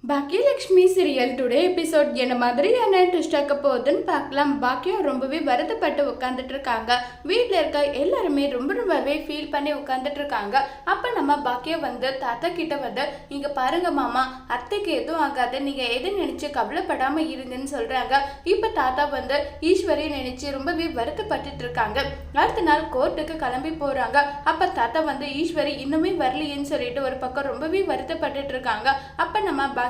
Baakiyalakshmi serial today episode என்ன மாதிரியான twist ஆக்க போகுதுன்னு பார்க்கலாம். பாக்கியம் ரொம்பவே வருத்தப்பட்டு உட்காந்துட்டு இருக்காங்க. வீட்டில் இருக்க எல்லாருமே ரொம்பவே ஃபீல் பண்ணி உட்காந்துட்டு இருக்காங்க. அப்போ நம்ம பாக்கியம் தாத்தா கிட்ட இங்க பாருங்க மாமா, அத்தைக்கு எதுவும் ஆகாது, நீங்க எது நினைச்சு கவலைப்படாம இருங்கன்னு சொல்றாங்க. இப்போ தாத்தா ஈஸ்வரி நினைச்சு ரொம்பவே வருத்தப்பட்டு இருக்காங்க. அடுத்த நாள் கோர்ட்டுக்கு கிளம்பி போறாங்க. அப்ப தாத்தா ஈஸ்வரி இன்னுமே வரலையேன்னு சொல்லிட்டு ஒரு பக்கம் ரொம்பவே வருத்தப்பட்டு இருக்காங்க. அப்ப நம்ம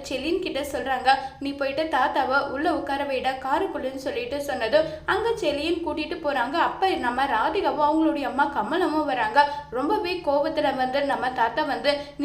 செலின் கிட்ட சொல்றாங்க, நீ போயிட்டு தாத்தாவை உள்ள உட்கார வைடா காருக்குள்ளன்னு சொல்லிட்டு சொன்னது. அங்க செலியன் கூட்டிட்டு போறாங்க. அப்ப நம்ம ராதிகாவும் அவங்களுடைய அம்மா கமலமும் வராங்க. ரொம்பவே கோபத்துல நம்ம தாத்தா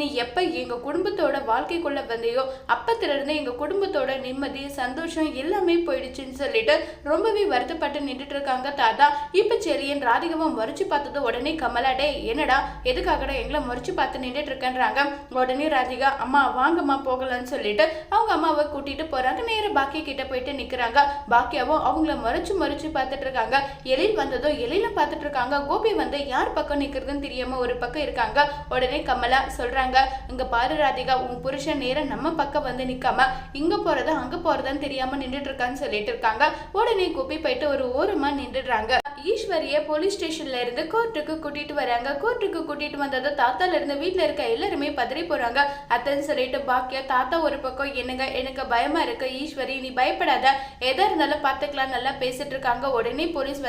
நீ எப்ப எங்க குடும்பத்தோட வாழ்க்கைக்குள்ள வந்தையோ அப்பத்துல இருந்து எங்க குடும்பத்தோட நிம்மதி சந்தோஷம் எல்லாமே போயிடுச்சுன்னு சொல்லிட்டு ரொம்பவே வருத்தப்பட்டு நின்றுட்டு இருக்காங்க தாத்தா. இப்ப செலியன் ராதிகாவை முறைச்சு பார்த்தது உடனே கமலா, டே என்னடா எதுக்காகடா எங்களை முறைச்சு பார்த்து நின்றுட்டு இருக்கேன்றாங்க. உடனே ராதிகா, அம்மா வாங்கம்மா போகலான்னு சொல்லிட்டு அவங்க அம்மாவை கூட்டிட்டு போறாங்க. நேரம் பாக்கிய கிட்ட போயிட்டு நிக்கிறாங்க. பாக்கியாவும் அவங்கள மறைச்சு பார்த்துட்டு இருக்காங்க. எழில் வந்ததும் எழில பார்த்துட்டு இருக்காங்க. கோபி யார் பக்கம் நிக்கிறதுன்னு தெரியாம ஒரு பக்கம் இருக்காங்க. உடனே கமலா சொல்றாங்க, இங்க பாரு ராதிகா, உன் புருஷன் நேரம் நம்ம பக்கம் நிக்காம இங்க போறதா அங்க போறதான்னு தெரியாம நின்றுட்டு இருக்கான்னு சொல்லிட்டு இருக்காங்க. உடனே கோபி போயிட்டு ஒரு ஓரமா நின்றுடுறாங்க. ஈஸ்வரிய போலீஸ் ஸ்டேஷன்ல இருந்து கோர்ட்டுக்கு கூட்டிட்டு வராங்க. கோர்ட்டுக்கு கூட்டிட்டு வந்ததும் தாத்தால இருந்து வீட்டுல இருக்க எல்லாருமே பதறி போறாங்க. அத்தன்னு சொல்லிட்டு பாக்கியா, தாத்தா ஒரு பக்கம் என்னங்க எனக்கு பயமா இருக்கு, ஈஸ்வரி நீ பயப்படாத, எதா இருந்தாலும் பாத்துக்கலாம் நல்லா பேசிட்டு இருக்காங்க. உடனே போலீஸ்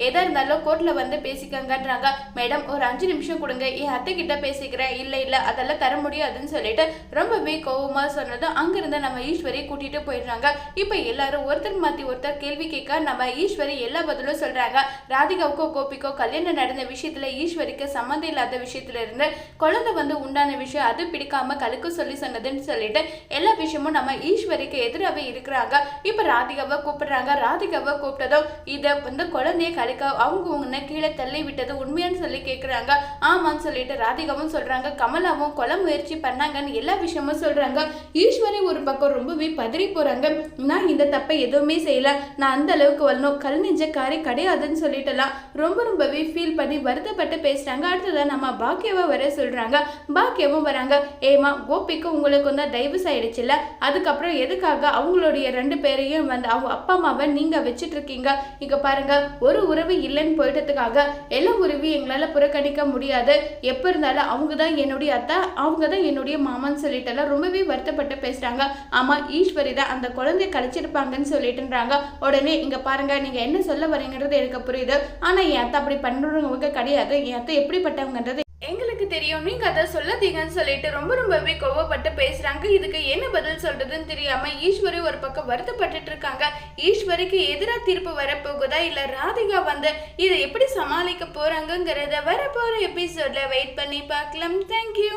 எதா இருந்தாலும் கோர்ட்ல பேசிக்கங்கன்றாங்க. மேடம் ஒரு 5 நிமிஷம் கொடுங்க, என் அத்தை கிட்ட பேசிக்கிறேன். இல்ல அதெல்லாம் தர முடியாதுன்னு சொல்லிட்டு ரொம்பவே கோவமா சொன்னதும் அங்கிருந்து நம்ம ஈஸ்வரி கூட்டிட்டு போயிடுறாங்க. இப்ப எல்லாரும் ஒருத்தர் மாத்தி ஒருத்தர் கேள்வி கேட்க நம்ம ஈஸ்வரி எல்லா பதிலும் சொல்றாங்க. ராதிகாவுக்கோ கோபிக்கோ கல்யாணம் நடந்த விஷயத்துல ஈஸ்வரிக்கு சம்மந்தம் இல்லாத விஷயத்துல இருந்து குழந்தை உண்டான விஷயம் அது பிடிக்காம கலுக்கு சொல்லி சொன்னதுன்னு சொல்லிட்டு எல்லா விஷயமும் நம்ம ஈஸ்வரிக்கு எதிராகவே இருக்கிறாங்க. இப்ப ராதிகாவை கூப்பிடுறாங்க. ராதிகாவை கூப்பிட்டதும் இத குழந்தைய கலைக்க அவங்க உன்னை கீழே தள்ளி விட்டது உண்மையான்னு சொல்லி கேட்கிறாங்க. ஆமான்னு சொல்லிட்டு ராதிகாவும் சொல்றாங்க. கமலாவும் கொலை முயற்சி பண்ணாங்கன்னு எல்லா விஷயமும் சொல்றாங்க. ஈஸ்வரி ஒரு பக்கம் ரொம்பவே பதறி போறாங்க. நான் இந்த தப்பை எதுவுமே செய்யல, நான் அந்த அளவுக்கு வரணும், கல் நெஞ்சக்காரி கிடையாதுன்னு சொல்லிட்டுலாம் ரொம்பவே ஃபீல் பண்ணி வருத்தப்பட்டு பேசுறாங்க. அடுத்ததான் நம்ம பாக்கியாவை வர சொல்றாங்க. பாக்கியாவும் வராங்க. ஏமா கோபிக்கு உங்களுக்கு தயவு ஆயிடுச்சுல்ல, அதுக்கப்புறம் எதுக்காக அவங்களுடைய 2 பேரையும் அவங்க அப்பா அம்மாவை நீங்க வச்சுட்டு இருக்கீங்க? இங்க பாருங்க, ஒரு உறவு இல்லைன்னு போயிட்டதுக்காக எல்லா உறவையும் எங்களால புறக்கணிக்க முடியாது. எப்ப இருந்தாலும் அவங்க தான் என்னுடைய அத்தை, அவங்க தான் என்னுடைய மாமான்னு சொல்லிட்டு ரொம்பவே வருத்தப்பட்டு பேசுறாங்க. ஆமா ஈஸ்வரி தான் அந்த குழந்தைய கழிச்சிருப்பாங்கன்னு சொல்லிட்டுன்றாங்க. உடனே இங்க பாருங்க, நீங்க என்ன சொல்ல வரீங்கிறது எனக்கு புரியுது, ஆனா என் அத்தை அப்படி பண்றவங்க கிடையாது, என் அத்தை எப்படிப்பட்டவங்கன்றது எங்களுக்கு தெரியும், நீங்க அதை சொல்லாதீங்கன்னு சொல்லிட்டு ரொம்பவே கோவப்பட்டு பேசுறாங்க. இதுக்கு என்ன பதில் சொல்றதுன்னு தெரியாம ஈஸ்வரி ஒரு பக்கம் வருத்தப்பட்டு இருக்காங்க. ஈஸ்வரிக்கு எதிராக தீர்ப்பு வரப்போகுதா இல்ல ராதிகா இதை எப்படி சமாளிக்க போறாங்கிறத வரப்போற எபிசோட்ல வெயிட் பண்ணி பார்க்கலாம். தேங்க்யூ.